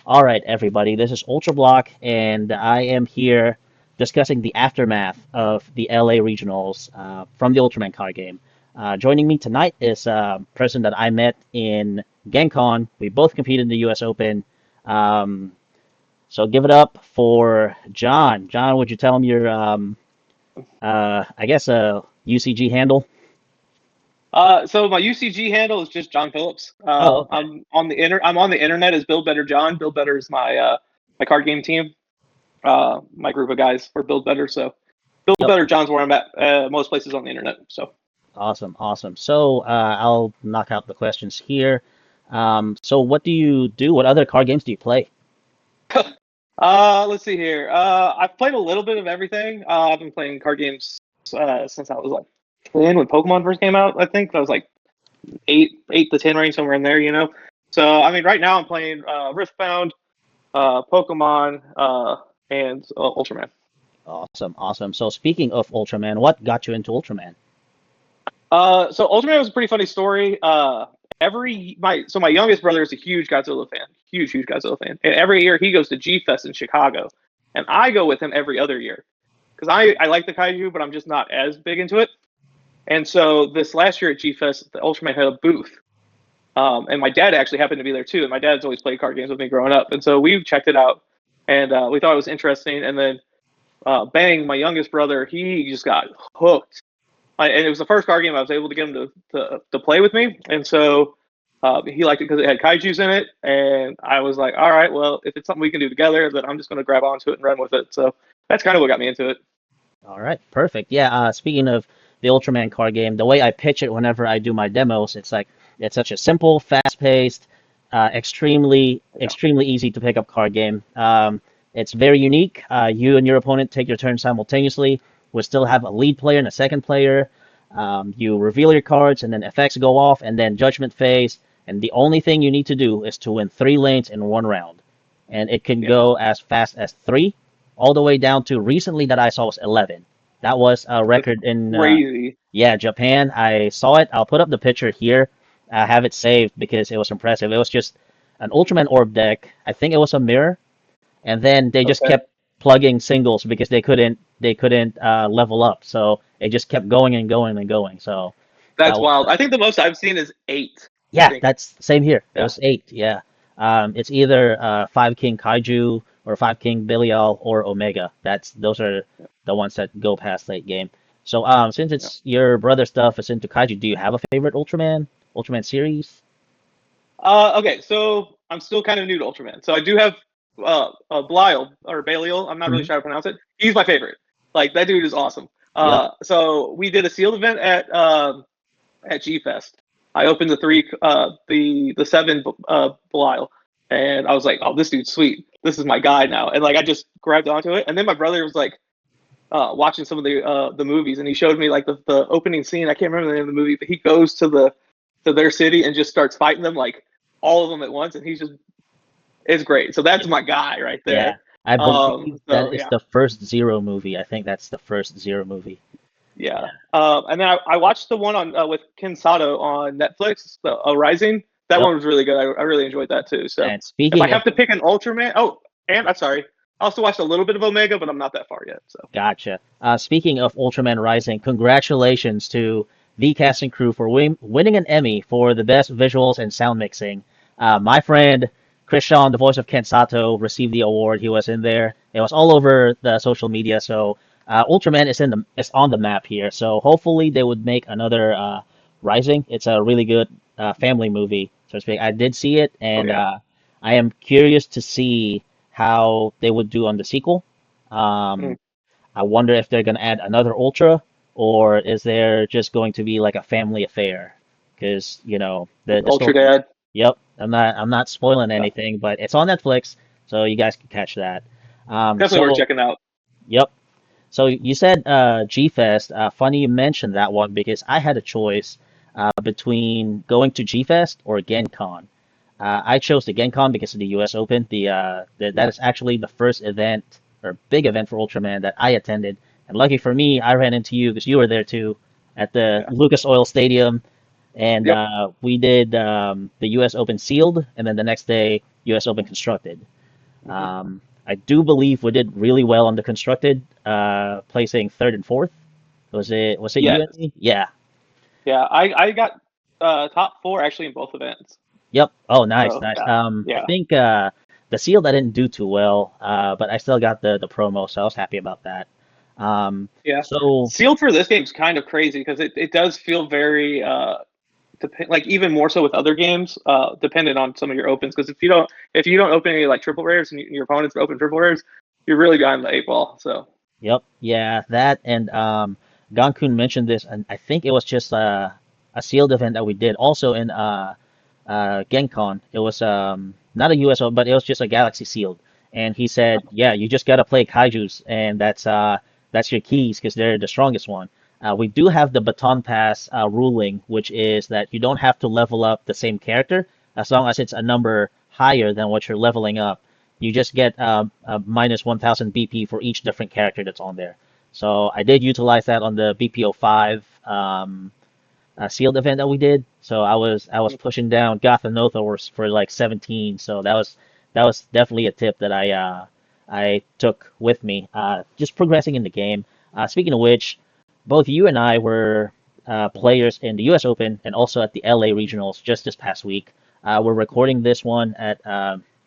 All right, everybody, this is Ultra Block, and I am here discussing the aftermath of the LA Regionals from the Ultraman card game. Joining me tonight is a person that I met in GenCon. We both competed in the US Open. Um, so give it up for John. John, would you tell him your, I guess, UCG handle? So my UCG handle is just John Phillips. Oh, okay. I'm on the internet as Build Better John. Build Better is my card game team. My group of guys for Build Better. So Build Yep. Better John's where I'm at most places on the internet. So Awesome, awesome. So I'll knock out the questions here. So what do you do? What other card games do you play? let's see here. I've played a little bit of everything. I've been playing card games since I was like 10 when Pokemon first came out. I think I was like eight to 10 range somewhere in there. So I mean, right now I'm playing Riftbound, Pokemon, and Ultraman. Awesome, awesome. So speaking of Ultraman, what got you into Ultraman? So Ultraman was a pretty funny story. My youngest brother is a huge Godzilla fan, huge Godzilla fan, and every year he goes to G Fest in Chicago, and I go with him every other year because I like the kaiju, but I'm just not as big into it. And so this last year at G Fest, the Ultraman had a booth, and my dad actually happened to be there too. And my dad's always played card games with me growing up, and so we checked it out, and we thought it was interesting. And then Bang, my youngest brother, he just got hooked. And it was the first card game I was able to get him to play with me, and so he liked it because it had kaiju's in it, and I was like, all right, well, if it's something we can do together, then I'm just going to grab onto it and run with it. So that's kind of what got me into it. All right, perfect. Yeah, speaking of the Ultraman card game, the way I pitch it whenever I do my demos, it's like it's such a simple, fast-paced, Yeah. extremely easy to pick up card game. It's very unique. You and your opponent take your turn simultaneously. We still have a lead player and a second player. You reveal your cards, and then effects go off, and then judgment phase. And the only thing you need to do is to win 3 lanes in 1 round, and it can Yeah. go as fast as 3, all the way down to recently that I saw was 11. That was a That's record in crazy. yeah, Japan. I saw it. I'll put up the picture here. I have it saved because it was impressive. It was just an Ultraman orb deck. I think it was a mirror, and then they just Okay. kept plugging singles because they couldn't level up. So it just kept going and going and going. So that That's was wild. I think the most I've seen is 8. I yeah, think. that's same here. It Yeah. was 8. Yeah. It's either Five King Kaiju or Five King Belial or Omega. Those are the ones that go past late game. So since Yeah. it's your brother stuff is into Kaiju, do you have a favorite Ultraman series? Okay, so I'm still kind of new to Ultraman. So I do have Belial or Belial. I'm not really Hmm. sure how to pronounce it. He's my favorite. Like that dude is awesome. Yep. So we did a sealed event at G Fest. I opened the three the seven Belial, and I was like, oh, this dude's sweet. This is my guy now. And like I just grabbed onto it. And then my brother was like watching some of the movies, and he showed me like the opening scene. I can't remember the name of the movie, but he goes to their city and just starts fighting them like all of them at once, and he's just it's great. So that's my guy right Yeah. there. I believe that So is yeah, the first Zero movie. I think that's the first Zero movie. yeah. Yeah. And then I watched the one on with Ken Sato on Netflix, the Rising. That Yep. one was really good. I really enjoyed that too. So And if I speaking of have to pick an Ultraman, oh, and I'm sorry, I also watched a little bit of Omega, but I'm not that far yet. So Gotcha. Speaking of Ultraman Rising, congratulations to the cast and crew for winning an Emmy for the best visuals and sound mixing. My friend Christian, the voice of Ken Sato, received the award. He was in there. It was all over the social media. So Ultraman is on the map here. So hopefully they would make another Rising. It's a really good family movie, so to speak. I did see it, oh and yeah, I am curious to see how they would do on the sequel. Um, mm. I wonder if they're going to add another Ultra, or is there just going to be like a family affair? Because the Ultra story. Dad. Yep, I'm not spoiling Yeah, anything, but it's on Netflix, so you guys can catch that. definitely worth So checking out. yep. So you said G Fest. Funny you mentioned that one because I had a choice between going to G Fest or GenCon. I chose the GenCon because of the US Open. That Yeah, is actually the first event or big event for Ultraman that I attended. And lucky for me, I ran into you because you were there too at the yeah, Lucas Oil Stadium. And yep, we did the US Open sealed, and then the next day, US Open constructed. I do believe we did really well on the constructed, placing third and fourth. Was it you Yeah, and me? Yeah. yeah. I got top 4 actually in both events. Yep. Oh, nice, So nice. yeah, I yeah, think the sealed I didn't do too well, but I still got the promo, so I was happy about that. Um, yeah. so Sealed for this game is kind of crazy because it does feel very like even more so with other games, dependent on some of your opens. Because if you don't open any like triple rares and your opponents open triple rares, you're really behind the 8 ball. So yep, yeah, that and Gankun mentioned this, and I think it was just a sealed event that we did also in GenCon. It was not a USO, but it was just a Galaxy sealed. And he said, yeah, you just gotta play Kaijus, and that's your keys because they're the strongest one. We do have the baton pass ruling, which is that you don't have to level up the same character as long as it's a number higher than what you're leveling up. You just get a minus 1,000 BP for each different character that's on there. So I did utilize that on the BPO5 sealed event that we did. So I was pushing down Gothanothors for like 17. So that was definitely a tip that I took with me. Just progressing in the game. Speaking of which, both you and I were players in the U.S. Open and also at the LA Regionals just this past week. We're recording this one at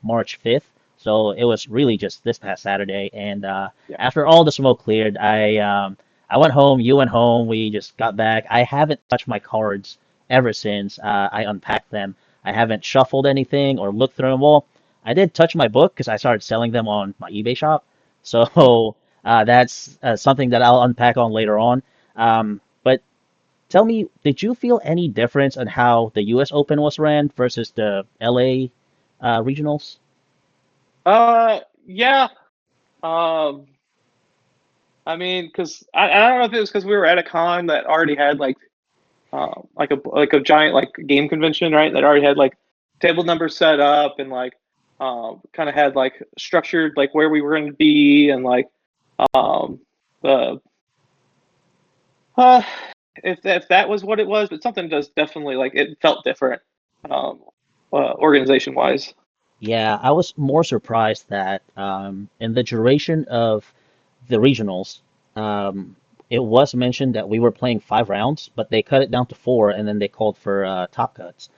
March 5th. So it was really just this past Saturday, and yeah, after all the smoke cleared, I went home, you went home, we just got back. I haven't touched my cards ever since I unpacked them. I haven't shuffled anything or looked through them. Well, I did touch my book because I started selling them on my eBay shop. So that's something that I'll unpack on later on. But tell me, did you feel any difference on how the US Open was ran versus the LA regionals? yeah. Um, I mean, because I don't know if it was because we were at a con that already had like a giant like game convention, right? That already had like table numbers set up and like kind of had like structured like where we were going to be and like um the uh if that was what it was, but something does definitely like it felt different um organization wise. Yeah, I was more surprised that in the duration of the regionals, it was mentioned that we were playing 5 rounds, but they cut it down to four, and then they called for top cuts,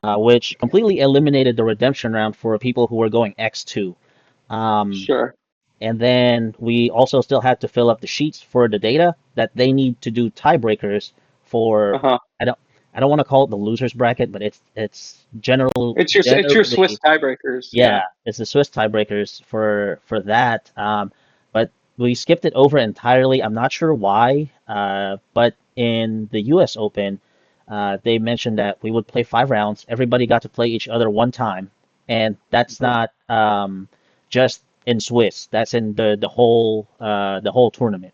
which completely eliminated the redemption round for people who were going X2. Um, Sure. and then we also still had to fill up the sheets for the data that they need to do tiebreakers for. Uh-huh. I don't I don't want to call it the losers bracket, but it's It's your Swiss generally tiebreakers, yeah. yeah, it's the Swiss tiebreakers for that. But we skipped it over entirely. I'm not sure why. But in the U.S. Open, they mentioned that we would play 5 rounds. Everybody got to play each other one time, and that's Mhm. not just in Swiss. That's in the whole tournament.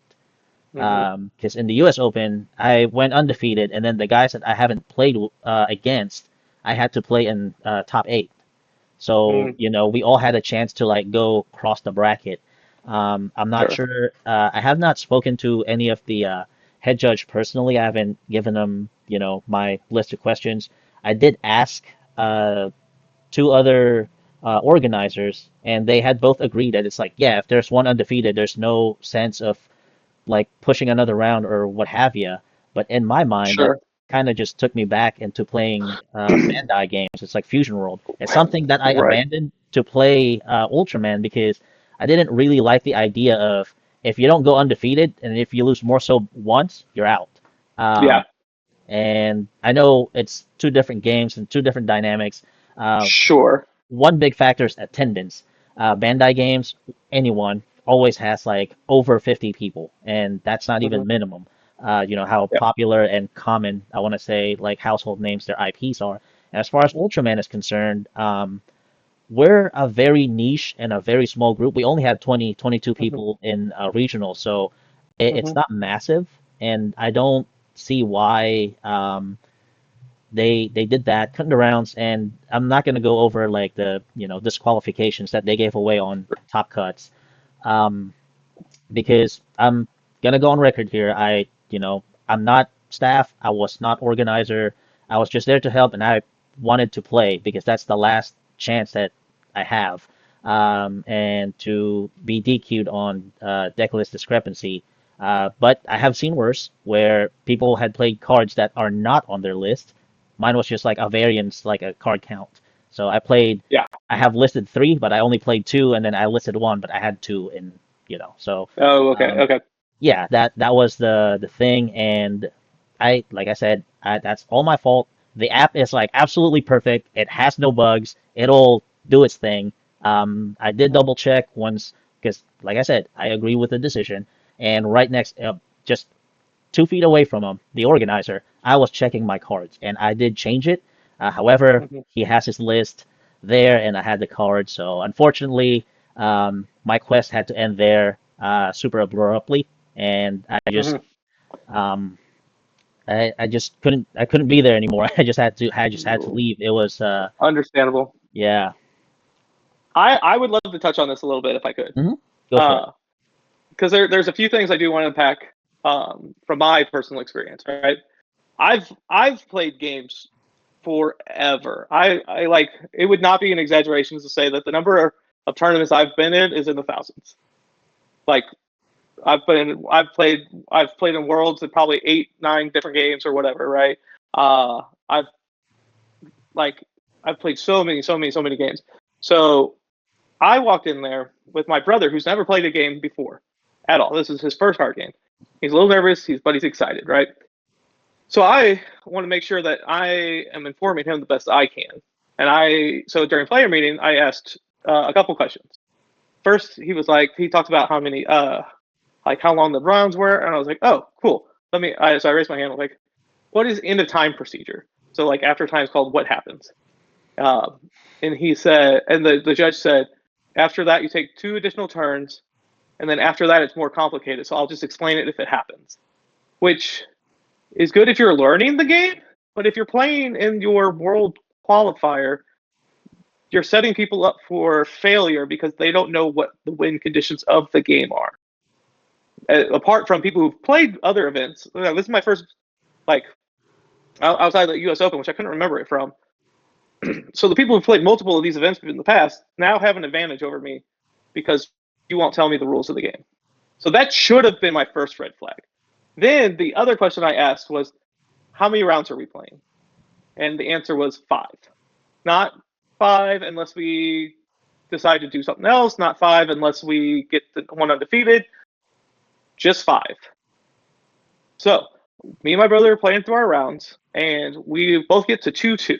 Mhm. Because in the U.S. Open, I went undefeated, and then the guys that I haven't played against, I had to play in top eight. So, Mm, we all had a chance to like go cross the bracket. I'm not sure. sure. I have not spoken to any of the head judge personally. I haven't given them, my list of questions. I did ask two other organizers, and they had both agreed that it's like, yeah, if there's one undefeated, there's no sense of like pushing another round or what have you. But in my mind, that Sure. kind of just took me back into playing Bandai games. It's like Fusion World. It's something that I Right. abandoned to play Ultraman because I didn't really like the idea of if you don't go undefeated and if you lose more so once, you're out. Yeah. Um, and I know it's two different games and two different dynamics. Uh, Sure. One big factor is attendance. Bandai games, anyone always has like over 50 people, and that's not Hmm. even minimum. You know how Yeah. popular and common I want to say like household names their IPs are. And as far as Ultraman is concerned, we're a very niche and a very small group. We only have 20, 22 Hmm. people in regional, so it's Hmm. not massive, and I don't see why they did that, cutting the rounds, and I'm not gonna go over like the disqualifications that they gave away on top cuts, um, because I'm gonna go on record here. I'm not staff. I was not organizer. I was just there to help, and I wanted to play because that's the last chance that I have. and to be DQ'd on deck list discrepancy. But I have seen worse where people had played cards that are not on their list. Mine was just like a variance, like a card count. So Yeah. I have listed three, but I only played two, and then I listed one, but I had two in, so Oh, okay, um, okay. yeah, that was the thing, and like I said, that's all my fault. The app is like absolutely perfect. It has no bugs. It'll do its thing. I did double check once because, like I said, I agree with the decision. And right next, just 2 feet away from him, the organizer, I was checking my cards, and I did change it. However, Hmm. he has his list there, and I had the card. So unfortunately, my quest had to end there super abruptly, and Hmm. um, I just couldn't be there anymore. I just had to leave. It was Understandable. yeah. I would love to touch on this a little bit if I could. Hmm. Go for it. Because there's a few things I do want to unpack from my personal experience, right? I've played games forever. I like it would not be an exaggeration to say that the number of tournaments I've been in is in the thousands. Like I've played in worlds at probably 8, 9 different games or whatever, right? Uh, I've like I've played so many games. So I walked in there with my brother who's never played a game before at all. This is his first card game. He's a little nervous, but he's excited, right? So I want to make sure that I am informing him the best I can. So during player meeting, I asked a couple questions. First, he talked about how many, like how long the rounds were, and I was like, oh, cool. So I raised my hand. I was like, what is end of time procedure? So like after time is called what happens. Um, and he said, and the judge said, after that you take 2 additional turns, and then after that it's more complicated. So I'll just explain it if it happens, which is good if you're learning the game, but if you're playing in your world qualifier, you're setting people up for failure because they don't know what the win conditions of the game are. Apart from people who've played other events, this is my first like outside the U.S. Open, which I couldn't remember it from. So the people who've played multiple of these events in the past now have an advantage over me because you won't tell me the rules of the game. So that should have been my first red flag. Then the other question I asked was, how many rounds are we playing? And the answer was 5. Not 5 unless we decide to do something else, not 5 unless we get the one undefeated, just 5. So me and my brother are playing through our rounds, and we both get to 2-2.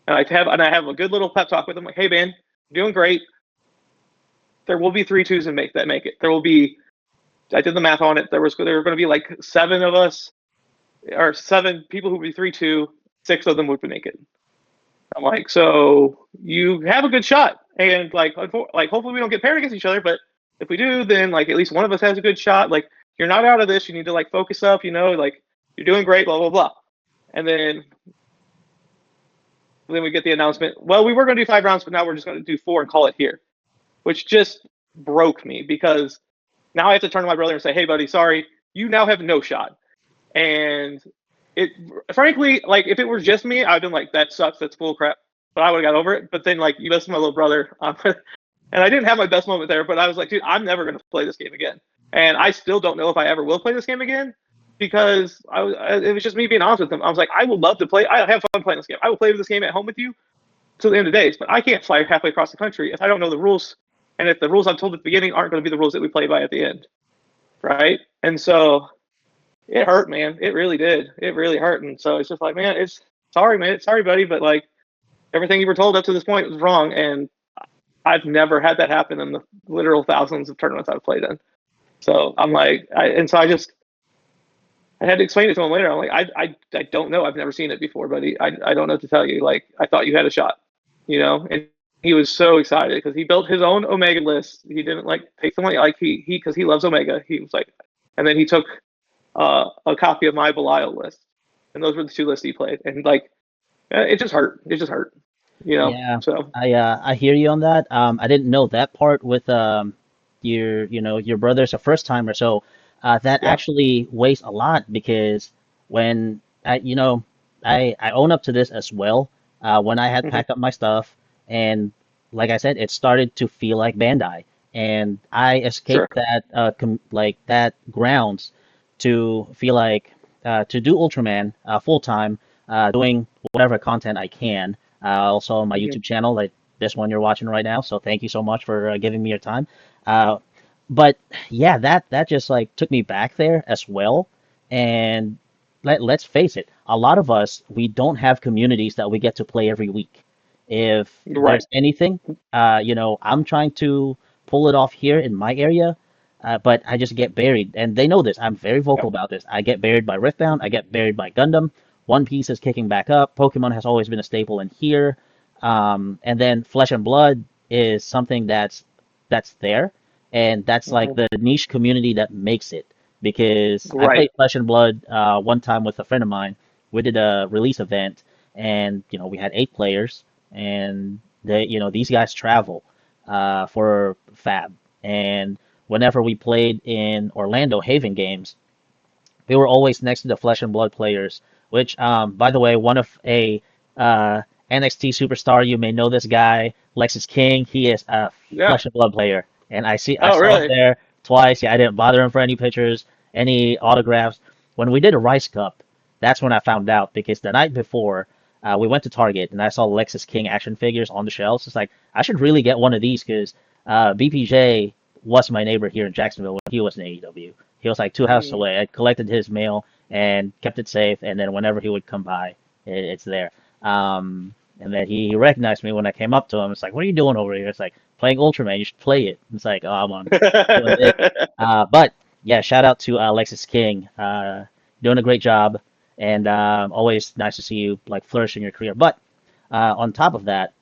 And I have a good little pep talk with him, like, hey man, you're doing great. There will be 3-2s and make it. There will be, I did the math on it, there were going to be like 7 of us, or 7 people who would be 3-2, 6 of them would make it. I'm like, so you have a good shot, and like hopefully we don't get paired against each other, but if we do, then like at least one of us has a good shot. Like you're not out of this. You need to like focus up. Like you're doing great. Blah blah blah. And then we get the announcement. Well, we were going to do 5 rounds, but now we're just going to do 4 and call it here, which just broke me because now I have to turn to my brother and say, hey buddy, sorry, you now have no shot. And it, frankly, like if it were just me, I'd been like, that sucks, that's bull crap. But I would have got over it. But then like you messed with my little brother, and I didn't have my best moment there. But I was like, dude, I'm never going to play this game again. And I still don't know if I ever will play this game again because it was just me being honest with him. I was like, I would love to play. I have fun playing this game. I will play this game at home with you till the end of days. But I can't fly halfway across the country if I don't know the rules, and if the rules I'm told at the beginning aren't going to be the rules that we play by at the end, right? And so it hurt, man. It really did. It really hurt. And so it's just like, man, it's sorry, man. It's sorry, buddy. But like everything you were told up to this point was wrong. And I've never had that happen in the literal thousands of tournaments I've played in. So I'm like, I had to explain it to him later. I'm like, I don't know. I've never seen it before, buddy. I don't know what to tell you. Like, I thought you had a shot, And he was so excited because he built his own Omega list. He didn't like take someone like because he loves Omega. He was like, and then he took a copy of my Belial list, and those were the 2 lists he played. And like, it just hurt. It just hurt. Yeah, So I hear you on that. I didn't know that part with your brother's a first timer, so that yeah. actually weighs a lot because when I own up to this as well. When I had Hmm. packed up my stuff and like I said, it started to feel like Bandai, and I Sure. escaped that like that grounds to feel like to do Ultraman full time, doing whatever content I can. Also on my Mhm. YouTube channel, like this one you're watching right now. So thank you so much for giving me your time. Uh, but yeah, that just like took me back there as well. And let's face it, a lot of us, we don't have communities that we get to play every week. If Right. there's anything, I'm trying to pull it off here in my area, but I just get buried. And they know this. I'm very vocal Yep. about this. I get buried by Riftbound. I get buried by Gundam. One Piece is kicking back up. Pokemon has always been a staple in here. And then Flesh and Blood is something that's there, and that's like Mhm. the niche community that makes it. Because I Right. played Flesh and Blood one time with a friend of mine. We did a release event, and we had 8 players, and these guys travel for Fab, and whenever we played in Orlando Haven games, we were always next to the Flesh and Blood players. Which, by the way, one of a NXT superstar, you may know this guy, Lexus King. He is a Yeah. Flesh and Blood player, and I Oh, saw him really? there twice. Yeah, I didn't bother him for any pictures, any autographs. When we did a Rice Cup, that's when I found out because the night before, we went to Target and I saw Lexus King action figures on the shelves. It's like I should really get one of these because BPJ was my neighbor here in Jacksonville when he was in AEW. He was like 2 houses Mhm. away. I collected his mail and kept it safe, and then whenever he would come by, it's there. And then he recognized me when I came up to him. It's like, what are you doing over here? It's like playing Ultraman. You should play it. It's like, oh, I'm on doing this. But yeah, shout out to Alexis King, doing a great job, and always nice to see you like flourish in your career. But on top of that,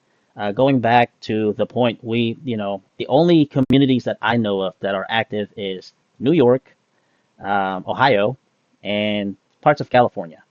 going back to the point, the only communities that I know of that are active is New York, Ohio, and parts of California.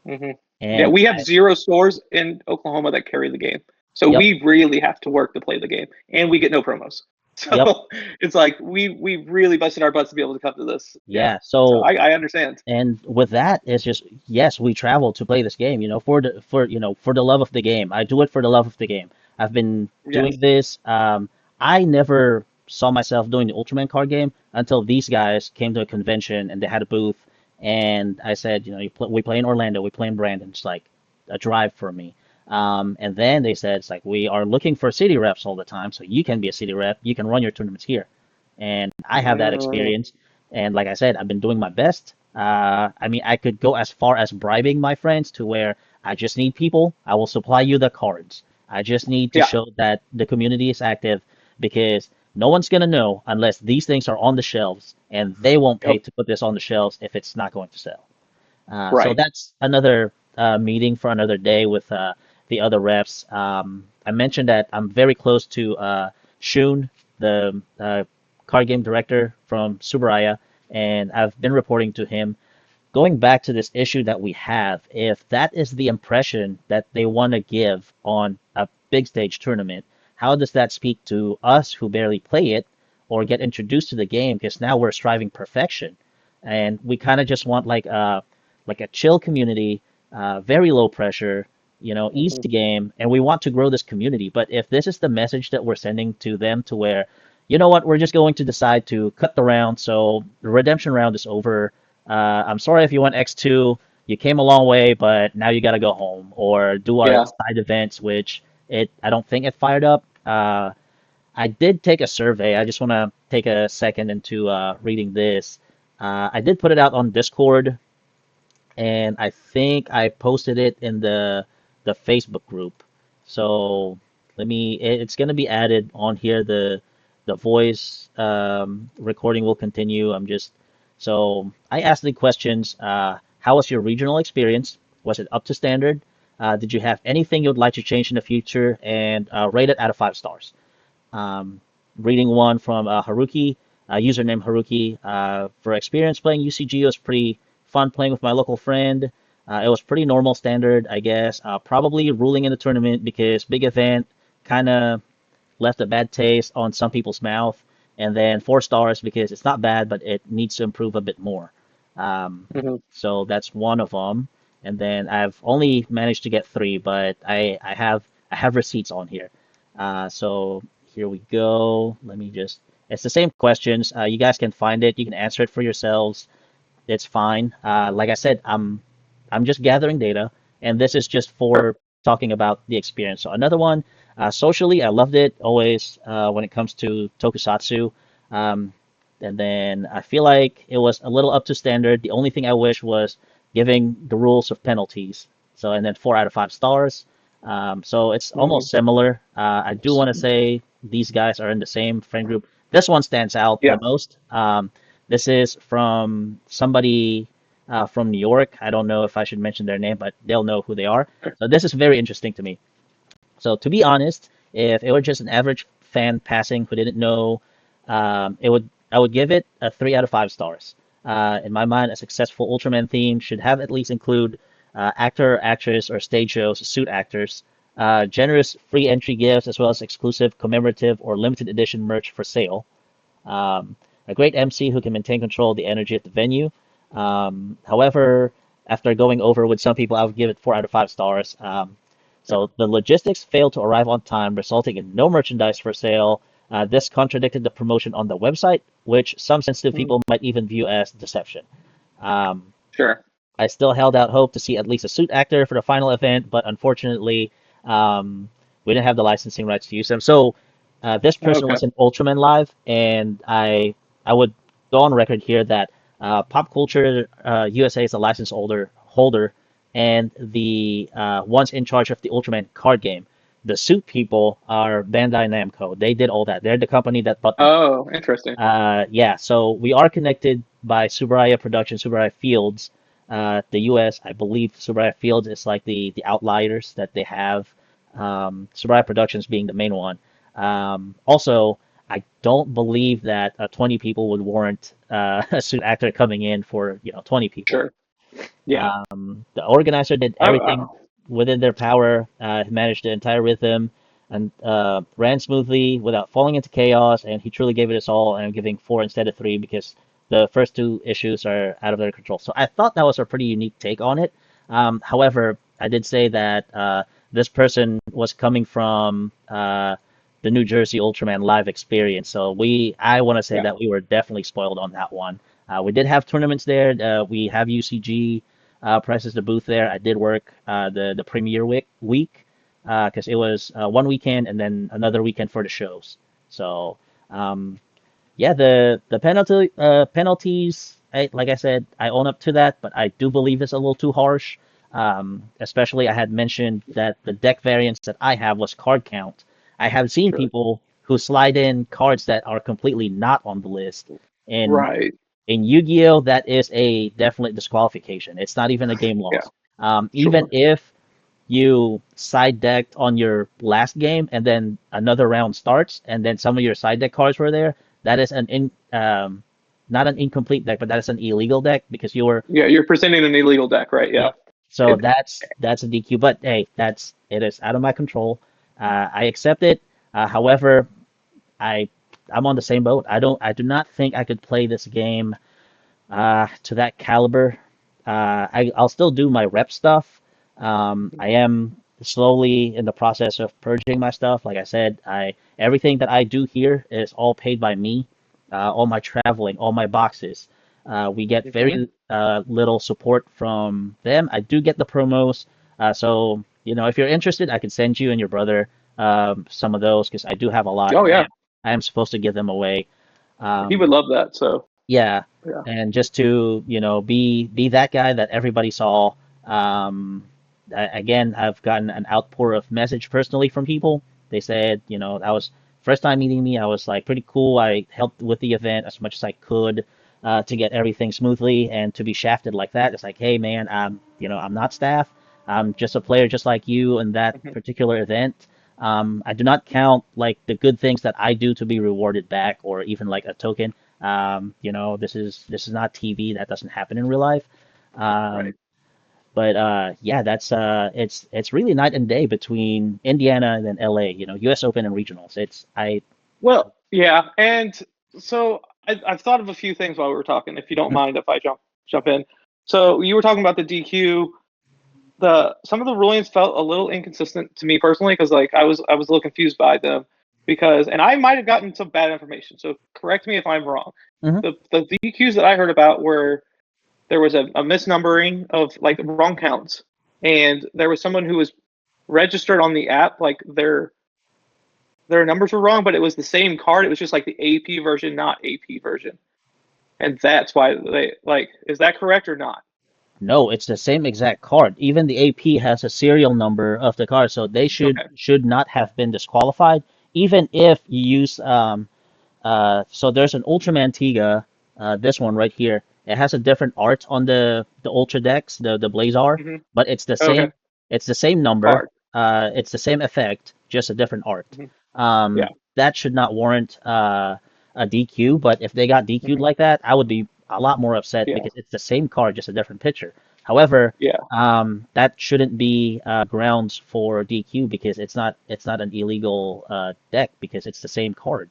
hmm Yeah, And we have 0 stores in Oklahoma that carry the game, so yep, we really have to work to play the game, and we get no promos. yep, So it's like we really busted our butts to be able to come to this. Yeah, yeah. so So I understand. and with that, it's just yes, we travel to play this game. For the love of the game. I do it for the love of the game. I've been doing Yes. this. I never saw myself doing the Ultraman card game until these guys came to a convention and they had a booth, and I said, we play in Orlando, we play in Brandon. It's like a drive for me. And then they said it's like we are looking for city reps all the time, so you can be a city rep. You can run your tournaments here, and I have that Mm, experience. And like I said, I've been doing my best. I mean, I could go as far as bribing my friends to where I just need people. I will supply you the cards. I just need to yeah. show that the community is active because no one's gonna know unless these things are on the shelves, and they won't pay Yep. to put this on the shelves if it's not going to sell. So Right. that's another meeting for another day with the other reps. I mentioned that I'm very close to Shun, the card game director from Subaraya, and I've been reporting to him. Going back to this issue that we have, if that is the impression that they want to give on a big stage tournament, how does that speak to us who barely play it or get introduced to the game? Because now we're striving perfection, and we kind of just want like a chill community, very low pressure, easy hmm game, and we want to grow this community. But if this is the message that we're sending to them, to where, you know what, we're just going to decide to cut the round, so the redemption round is over. I'm sorry if you went X2, you came a long way, but now you got to go home or do our Yeah. side events, which I don't think it fired up. I did take a survey. I just want to take a second into reading this. I did put it out on Discord, and I think I posted it in the Facebook group. So it's gonna be added on here. The voice recording will continue. So I asked the questions. How was your regional experience? Was it up to standard? Did you have anything you would like to change in the future? And rate it out of 5 stars. Um, Reading one from Haruki, username Haruki. For experience playing UCG, it was pretty fun playing with my local friend. It was pretty normal standard, I guess. Probably ruling in the tournament because big event kind of left a bad taste on some people's mouth. And then 4 stars because it's not bad, but it needs to improve a bit more. Um, hmm so that's one of them. And then I've only managed to get 3, but I have receipts on here. So here we go. It's the same questions. You guys can find it. You can answer it for yourselves. It's fine. Like I said, I'm just gathering data, and this is just Sure. for talking about the experience. So another one, socially, I loved it always when it comes to tokusatsu. Um, and then I feel like it was a little up to standard. The only thing I wish was giving the rules of penalties. So and then 4 out of 5 stars. So it's Mhm. almost similar. I do want to say these guys are in the same friend group. This one stands out the Yeah. most. This is from somebody from New York. I don't know if I should mention their name, but they'll know who they are. So this is very interesting to me. So to be honest, if it were just an average fan passing who didn't know, I would give it a 3 out of 5 stars. In my mind, a successful Ultraman theme should have at least include actor, actress, or stage shows, suit actors, generous free entry gifts, as well as exclusive commemorative or limited edition merch for sale. Um, a great MC who can maintain control of the energy at the venue. However, after going over with some people, I would give it 4 out of 5 stars. So the logistics failed to arrive on time, resulting in no merchandise for sale. This contradicted the promotion on the website, which some sensitive Mhm. people might even view as deception. Um, Sure. I still held out hope to see at least a suit actor for the final event, but unfortunately, um, we didn't have the licensing rights to use them. So this person Okay. was in Ultraman Live, and I would go on record here that Pop Culture USA is a license holder, and the ones in charge of the Ultraman card game. The suit people are Bandai Namco. They did all that. They're the company that bought the game. Oh, interesting. Yeah, so we are connected by Subaraya Production, Subaraya Fields, the U.S. I believe Subaraya Fields is like the outliers that they have. Subaraya Productions being the main one. Also, I don't believe that 20 people would warrant a suit actor coming in for 20 people. Sure. Yeah. The organizer did Oh, everything within their power, managed the entire rhythm, and ran smoothly without falling into chaos. And he truly gave it his all. And I'm giving 4 instead of 3 because the first 2 issues are out of their control. So I thought that was a pretty unique take on it. However, I did say that this person was coming from the New Jersey Ultraman live experience. So I want to say yeah. that we were definitely spoiled on that one. We did have tournaments there. We have UCG prices the booth there. I did work the premiere week because it was one weekend and then another weekend for the shows. So um, yeah, the penalties. Like I said, I own up to that, but I do believe it's a little too harsh. Especially I had mentioned that the deck variants that I have was card count. I have seen Sure. people who slide in cards that are completely not on the list, and Right. in Yu-Gi-Oh, that is a definite disqualification. It's not even a game Yeah. loss. Even Sure. if you side decked on your last game and then another round starts and then some of your side deck cards were there, that is not an incomplete deck, but that is an illegal deck because you were Yeah. You're presenting an illegal deck, right? Yeah. yep. So It, that's a DQ. But hey, it is out of my control. I accept it. However, I I'm on the same boat. I do not think I could play this game to that caliber. I'll still do my rep stuff. I am slowly in the process of purging my stuff. Like I said, I everything that I do here is all paid by me. All my traveling, all my boxes. We get Mhm. very little support from them. I do get the promos. So, if you're interested, I can send you and your brother some of those because I do have a lot Oh, and yeah. I am supposed to give them away. He would Um, love that. So, yeah, yeah. and just to, be that guy that everybody saw. Again, I've gotten an outpour of message personally from people. They said, that was first time meeting me. I was like pretty cool. I helped with the event as much as I could to get everything smoothly, and to be shafted like that. It's like, hey man, I'm not staff. I'm just a player, just like you in that Mhm. particular event. I do not count like the good things that I do to be rewarded back, or even like a token. This is not TV. That doesn't happen in real life. Um, Right. but yeah, it's really night and day between Indiana and then LA. U.S. Open and regionals. Well, yeah. And so I've thought of a few things while we were talking, if you don't mind if I jump in. So you were talking about the DQ. some of the rulings felt a little inconsistent to me personally, because like I was a little confused by them, because, and I might have gotten some bad information, so correct me if I'm wrong. Mhm. The DQs that I heard about were there was a misnumbering of like wrong counts, and there was someone who was registered on the app, like their numbers were wrong, but it was the same card. It was just like the AP version, not AP version, and that's why they like. Is that correct or not? No, it's the same exact card. Even the AP has a serial number of the card, so they should Okay. should not have been disqualified. Even if you use so there's an Ultraman Tiga, this one right here. It has a different art on the Ultra decks, the Blazar, Hmm. but Okay. it's the same number, Card. it's the same effect, just a different art. Hmm. Yeah. That should not warrant a DQ, but if they got DQ'd Hmm. like that, I would be a lot more upset Yeah. because it's the same card, just a different picture. However, Yeah. that shouldn't be grounds for DQ because it's not an illegal deck because it's the same card.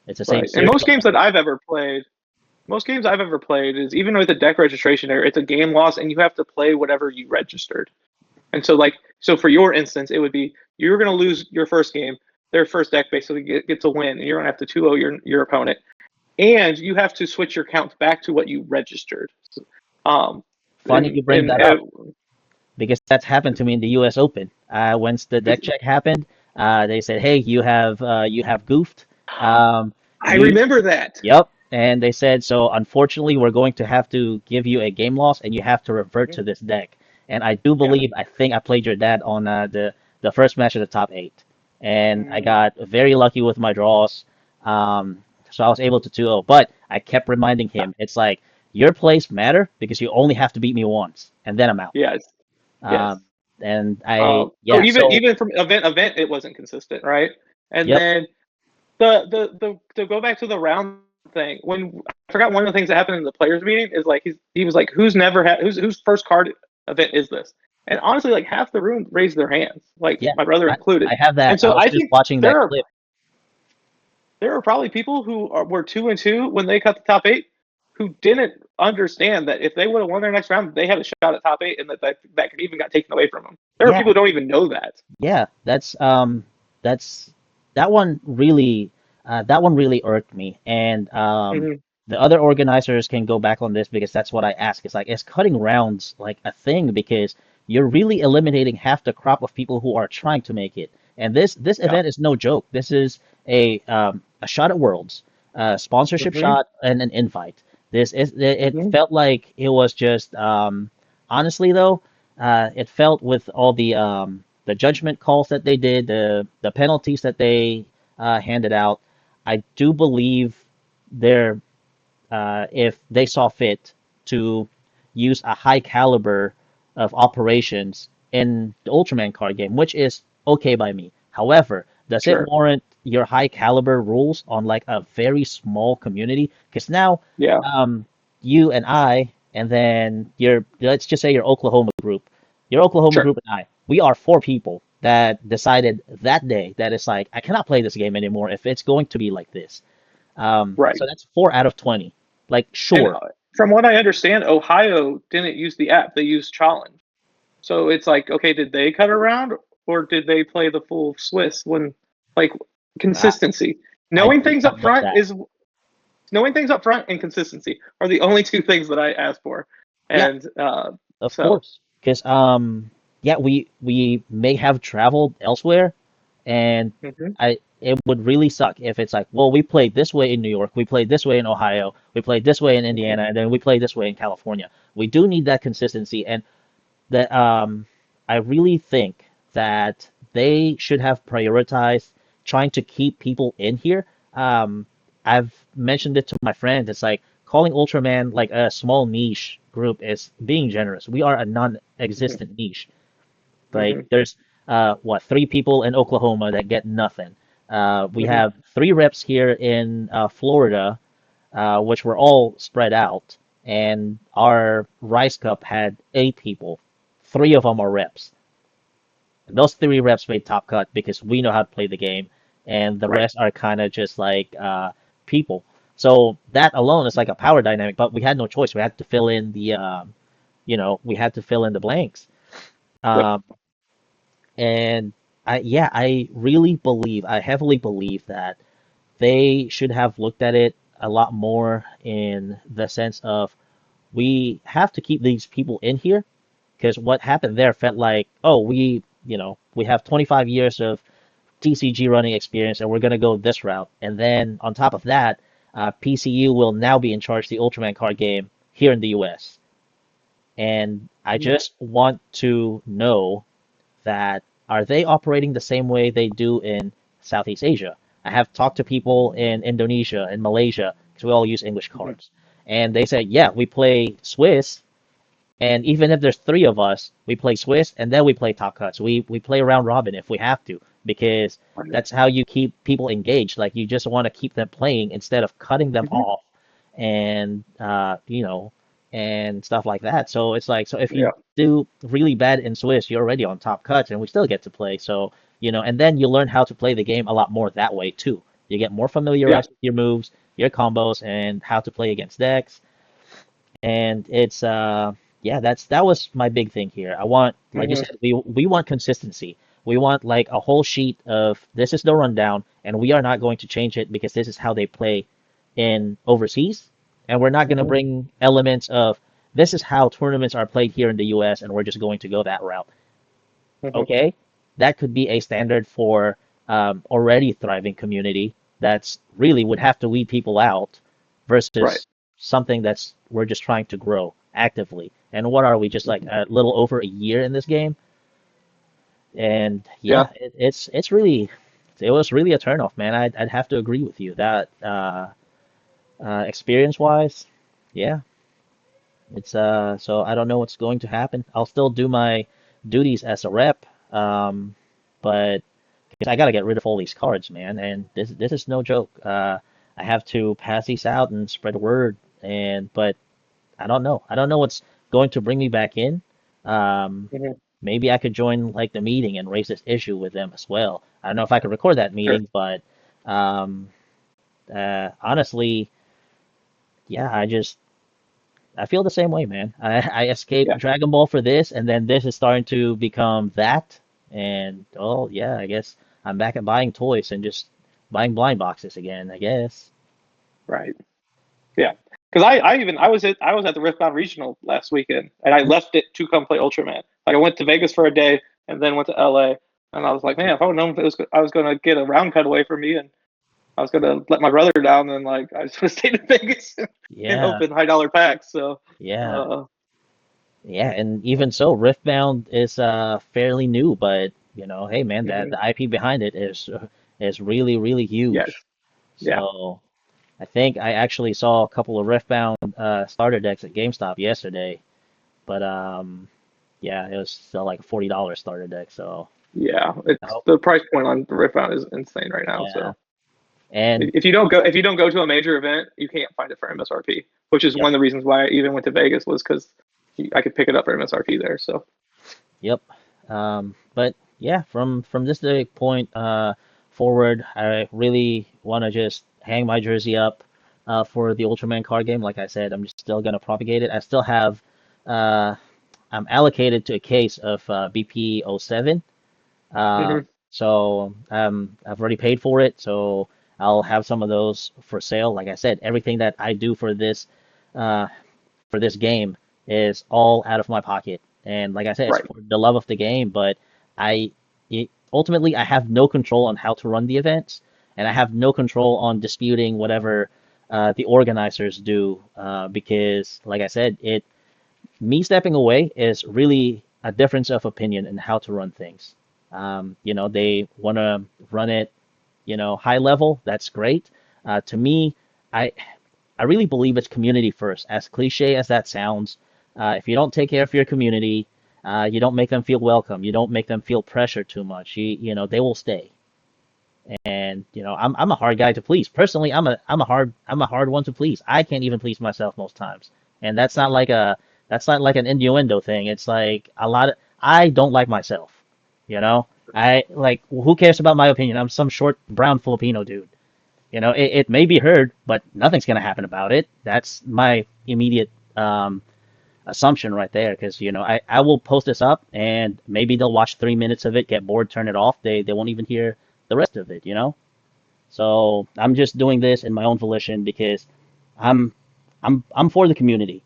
It's the same Right. And serial number. most games I've ever played is even with a deck registration error, it's a game loss, and you have to play whatever you registered. And so, like, so for your instance, it would be you're going to lose your first game. Their first deck basically gets a win, and you're going to have to 2-0 your opponent, and you have to switch your count back to what you registered. Um, Funny you bring and that up because that's happened to me in the U.S. Open. Once the deck check happened, they said, "Hey, you have goofed. I You remember that. Yep." And they said, "So unfortunately, we're going to have to give you a game loss, and you have to revert to this deck." And I do Yeah. believe, I think I played your dad on the first match of the top eight, and I Mm, got very lucky with my draws. So I was able to 2-0, but I kept reminding him, it's like your plays matter because you only have to beat me once, and then I'm out. yes. Yes. Um, and I, So yeah, even so even from event, it wasn't consistent, right? And yep, then the to go back to the round thing, when I forgot one of the things that happened in the players meeting is like he was like, who's never had whose first card event is this? And honestly, like half the room raised their hands, like yeah, my brother I, included. I have that. And I so was I just think watching that clip. there are probably people who were 2-2 when they cut the top eight, who didn't understand that if they would have won their next round, they had a shot at top eight, and that could even got taken away from them. There are Yeah, people who don't even know that. yeah, that's that one really irked me. And Hmm. the other organizers can go back on this because that's what I ask. It's like, is cutting rounds like a thing? Because you're really eliminating half the crop of people who are trying to make it. And this Yeah. event is no joke. This is a shot at Worlds, sponsorship Hmm. shot, and an invite. This is it Hmm. felt like it was just honestly though, it felt with all the judgment calls that they did, the penalties that they handed out. I do believe they're if they saw fit to use a high caliber of operations in the Ultraman card game, which is okay by me. However, does it Sure. warrant your high caliber rules on like a very small community? Because now, Yeah. you and I, and then your let's just say your Oklahoma Sure. group and I, we are four people that decided that day that it's like I cannot play this game anymore if it's going to be like this. Right. So that's 4 out of 20. Like, And sure, from what I understand, Ohio didn't use the app; they used challenge. So it's like, okay, did they cut around, or did they play the full Swiss? When like I, consistency, I knowing do things not up know front that. is knowing things up front and consistency are the only two things that I ask for. Yeah, And of so, course, because yeah, we may have traveled elsewhere, and mhm, it would really suck if it's like, well, we played this way in New York, we played this way in Ohio, we played this way in mhm, Indiana, and then we played this way in California. We do need that consistency, and that I really think that they should have prioritized trying to keep people in here. I've mentioned it to my friends. It's like calling Ultraman like a small niche group is being generous. We are a mhm, non-existent niche. Like mhm, there's what, three people in Oklahoma that get nothing. We mhm, have three reps here in Florida, which were all spread out, and our Rice Cup had 8 people. Three of them are reps. Those three reps made top cut because we know how to play the game, and the right. rest are kind of just like people. So that alone is like a power dynamic, but we had no choice. We had to fill in the, we had to fill in the blanks. Yep. Um, and I heavily believe that they should have looked at it a lot more in the sense of we have to keep these people in here because what happened there felt like, oh, we have 25 years of TCG running experience and we're going to go this route. And then on top of that, PCU will now be in charge of the Ultraman card game here in the US. And I just want to know that are they operating the same way they do in Southeast Asia? I have talked to people in Indonesia and Malaysia because we all use English Mhm. cards. And they said, yeah, we play Swiss, and even if there's three of us, we play Swiss and then we play top cuts. We play round robin if we have to because Right. that's how you keep people engaged. Like you just want to keep them playing instead of cutting them Mhm. off and and stuff like that. So it's like so if you Yeah. do really bad in Swiss, you're already on top cuts and we still get to play. So, and then you learn how to play the game a lot more that way too. You get more Yeah. familiarized with your moves, your combos, and how to play against decks. And it's yeah, that was my big thing here. I want, like you Mhm. said, we want consistency. We want like a whole sheet of this is the rundown, and we are not going to change it because this is how they play in overseas, and we're not going to Mhm. bring elements of this is how tournaments are played here in the US, and we're just going to go that route. Mhm. Okay, that could be a standard for already thriving community that's really would have to weed people out Right. versus something that's we're just trying to grow actively. And what are we just like Mhm. a little over a year in this game? And Yeah. yeah, it's really it was really a turnoff, man. I'd have to agree with you that experience wise, yeah, it's so I don't know what's going to happen. I'll still do my duties as a rep, but because I gotta get rid of all these cards, man, and this is no joke. I have to pass these out and spread word, and but I don't know. I don't know what's going to bring me back in. Um, Mhm. Maybe I could join like the meeting and raise this issue with them as well. I don't know if I could record that Sure. meeting, but um, honestly, yeah, I feel the same way, man. I escaped Yeah. Dragon Ball for this, and then this is starting to become that. And oh yeah, I guess I'm back at buying toys and just buying blind boxes again, I guess. Right. Yeah. Because I was at the Riftbound Regional last weekend, and I left it to come play Ultraman. Like I went to Vegas for a day, and then went to LA, and I was like, man, if I would known I was gonna get a round cut away from me, and I was gonna let my brother down, then like I was gonna stay in Vegas and Yeah, open high dollar packs. So, yeah, uh, yeah. And even so, Riftbound is fairly new, but hey man, that mhm. the IP behind it is really, really Yes, huge. yeah. So I think I actually saw a couple of Riftbound starter decks at GameStop yesterday, but yeah, it was still like a $40 starter deck. So Yeah, I it's hope, the price point on the Riftbound is insane right now. yeah. So And if you don't go to a major event, you can't find it for MSRP, which is yep, one of the reasons why I even went to Vegas was because I could pick it up for MSRP there. So yep. But yeah, from this day point forward, I really want to just hang my jersey up for the Ultraman card game. Like I said, I'm just still gonna propagate it. I still have uh, I'm allocated to a case of BP07. hmm So I've already paid for it, so I'll have some of those for sale. Like I said, everything that I do uh, for this game is all out of my pocket. And like I said, it's right, for the love of the game, but I ultimately I have no control on how to run the events, and I have no control on disputing whatever the organizers do because, like I said, it me stepping away is really a difference of opinion in how to run things. They want to run it, high level. That's great. To me, I I really believe it's community first. As cliche as that sounds, if you don't take care of your community, you don't make them feel welcome. You don't make them feel pressure too much. They will stay. And I'm a hard guy to please. Personally, I'm a hard one to please. I can't even please myself most times. And that's not like an innuendo thing. It's like I don't like myself. You know, I like who cares about my opinion? I'm some short brown Filipino dude. It may be heard, but nothing's gonna happen about it. That's my immediate assumption right there, because I will post this up and maybe they'll watch 3 minutes of it, get bored, turn it off. They won't even hear the rest of it. So I'm just doing this in my own volition because I'm I'm for the community.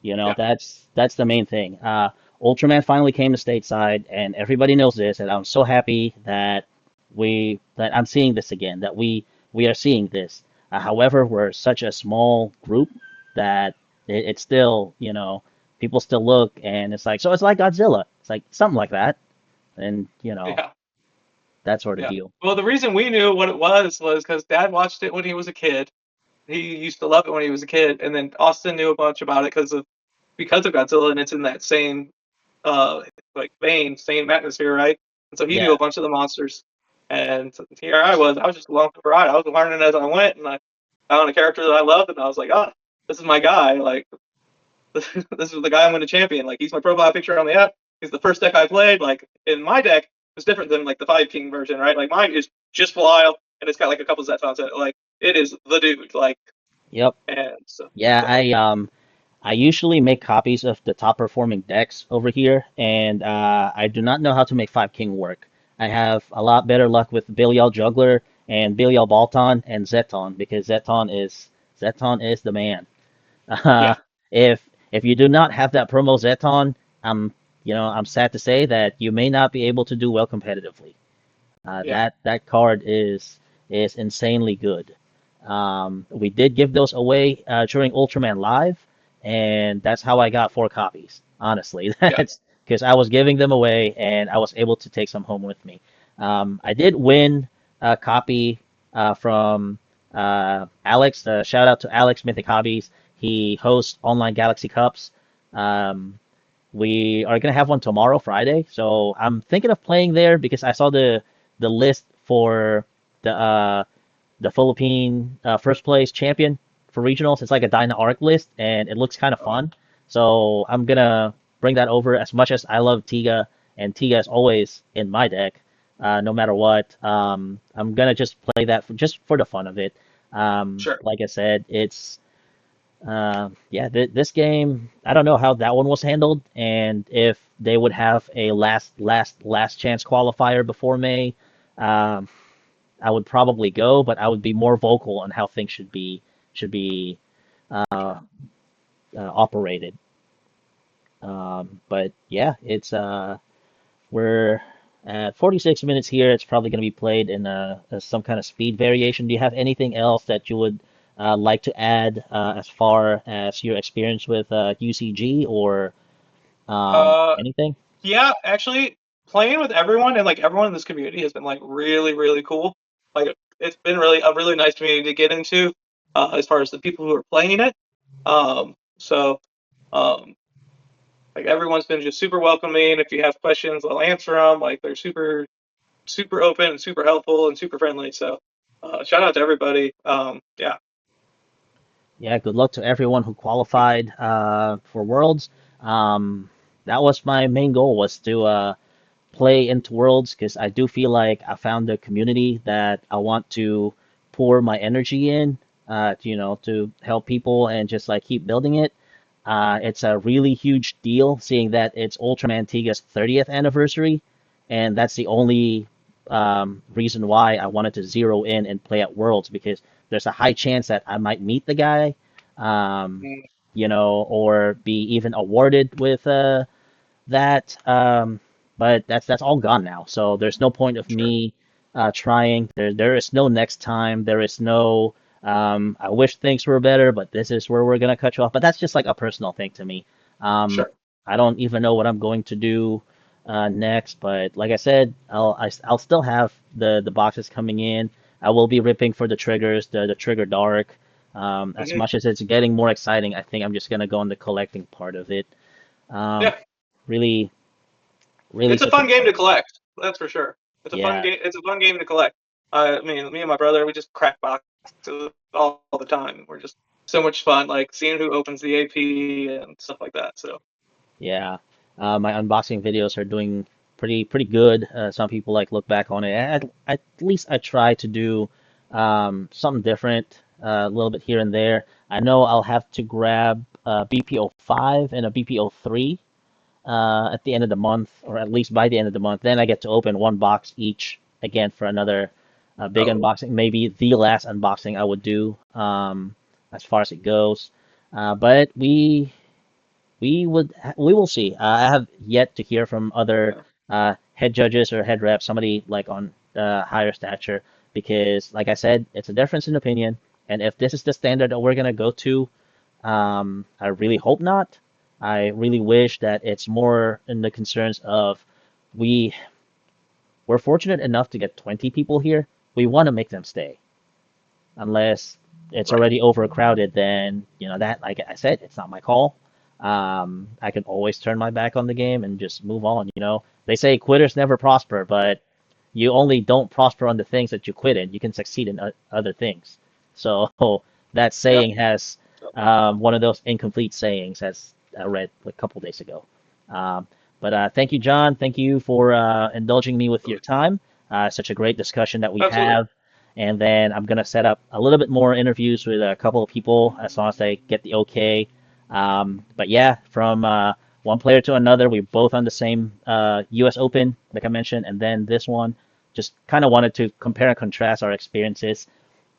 Yeah. That's the main thing. Ultraman finally came to stateside, and everybody knows this, and I'm so happy that I'm seeing this again, that we are seeing this. However, we're such a small group that it's still, people still look, and it's like, so it's like Godzilla. It's like something like that, and Yeah. that sort of Yeah. deal. Well, the reason we knew what it was because Dad watched it when he was a kid. He used to love it when he was a kid, and then Austin knew a bunch about it because of Godzilla, and it's in that same uh vein, same atmosphere, right? And so he knew Yeah. a bunch of the monsters. And here I was just along for the ride. I was learning as I went, and I found a character that I loved, and I was like, oh, this is my guy. Like, this is the guy I'm going to champion. Like, he's my profile picture on the app. He's the first deck I played. Like, in my deck, it's different than like the 5 King version, right? Like, mine is just Belial, and it's got like a couple Zetons in it. Like, it is the dude. Like, Yep. and so, Yeah, so I usually make copies of the top performing decks over here, and I do not know how to make 5 King work. I have a lot better luck with Belial Juggler and Belial Balton and Zeton, because Zeton is the man. Uh, yeah, if you do not have that promo Zeton, I'm sad to say that you may not be able to do well competitively. yeah, That card is insanely good. We did give those away during Ultraman Live, and that's how I got 4 copies. Honestly, yeah. that's because I was giving them away, and I was able to take some home with me. I did win a copy from Alex. Shout out to Alex Mythic Hobbies. He hosts online Galaxy Cups. Um, we are gonna have one tomorrow, Friday. So I'm thinking of playing there because I saw the list for the Philippine first place champion for regionals. It's like a Dyna Arc list, and it looks kind of Oh, fun. So I'm gonna bring that over. As much as I love Tiga, and Tiga is always in my deck, no matter what. I'm gonna just play that just for the fun of it. sure. Like I said, it's yeah, this game, I don't know how that one was handled, and if they would have a last chance qualifier before May. Um, I would probably go, but I would be more vocal on how things should be operated. But yeah, it's we're at 46 minutes here. It's probably going to be played in some kind of speed variation. Do you have anything else that you would like to add as far as your experience with UCG or Uh, anything? Yeah, actually, playing with everyone and like everyone in this community has been like really, really cool. Like, it's been really a really nice community to get into, as far as the people who are playing it. So, um, like everyone's been just super welcoming. If you have questions, they'll answer them. Like, they're super, super open and super helpful and super friendly. So, shout out to everybody. Yeah, Yeah, good luck to everyone who qualified for Worlds. That was my main goal, was to play into Worlds, because I do feel like I found a community that I want to pour my energy in, to help people and just like keep building it. It's a really huge deal seeing that it's Ultraman Tiga's 30th anniversary, and that's the only reason why I wanted to zero in and play at Worlds, because there's a high chance that I might meet the guy, um, mm, or be even awarded with that. But that's all gone now. So there's no point of sure. me trying. There is no next time. There is no. I wish things were better, but this is where we're gonna cut you off. But that's just like a personal thing to me. Um, Sure. I don't even know what I'm going to do next. But like I said, I'll still have the boxes coming in. I will be ripping for the triggers, the trigger dark. As Hmm. much as it's getting more exciting, I think I'm just gonna go on the collecting part of it. Um, Yeah, really, really it's a such a fun game to collect. That's for sure. It's a fun yeah, game. It's a fun game to collect. I mean, me and my brother, we just crack boxes all the time. We're just so much fun, like seeing who opens the AP and stuff like that. So yeah. My unboxing videos are doing pretty good. Some people like look back on it. At least I try to do something different, a little bit here and there. I know I'll have to grab a BPO5 and a BPO3 at the end of the month, or at least by the end of the month. Then I get to open one box each again for another big unboxing. Maybe the last unboxing I would do, as far as it goes. But we will see. I have yet to hear from other head judges or head reps, somebody like on higher stature, because like I said, it's a difference in opinion. And if this is the standard that we're gonna go to, I really hope not. I really wish that it's more in the concerns of we're fortunate enough to get 20 people here. We want to make them stay. Unless it's already overcrowded, then that, like I said, it's not my call. I can always turn my back on the game and just move on. They say quitters never prosper, but you only don't prosper on the things that you quit in. You can succeed in other things. So that saying has one of those incomplete sayings, as I read a couple days ago. But thank you, John. Thank you for indulging me with your time. Such a great discussion that we have. And then I'm going to set up a little bit more interviews with a couple of people as long as they get the okay. But yeah, from one player to another, we're both on the same US Open, like I mentioned, and then this one. Just kind of wanted to compare and contrast our experiences.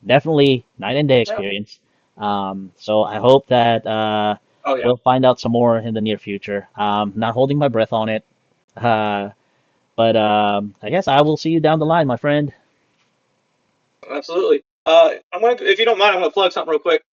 Definitely night and day experience. So I hope that we'll find out some more in the near future. Not holding my breath on it. But I guess I will see you down the line, my friend. Absolutely. If you don't mind, I'm gonna plug something real quick.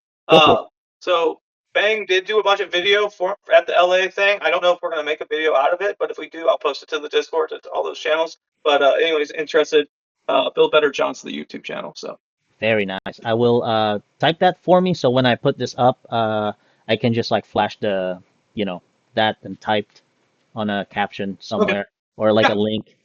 So Bang did do a bunch of video at the LA thing. I don't know if we're gonna make a video out of it, but if we do, I'll post it to the Discord, to all those channels. But anybody's interested, Build Better John's the YouTube channel. So very nice. I will type that for me, so when I put this up, I can just like flash the that and typed on a caption somewhere or like a link.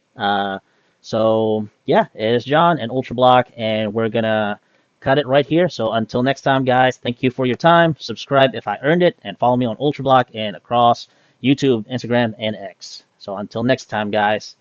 So yeah, it is John and Ultrablock, and we're gonna cut it right here. So until next time, guys, thank you for your time. Subscribe if I earned it, and follow me on Ultrablock and across YouTube, Instagram, and X. So until next time, guys.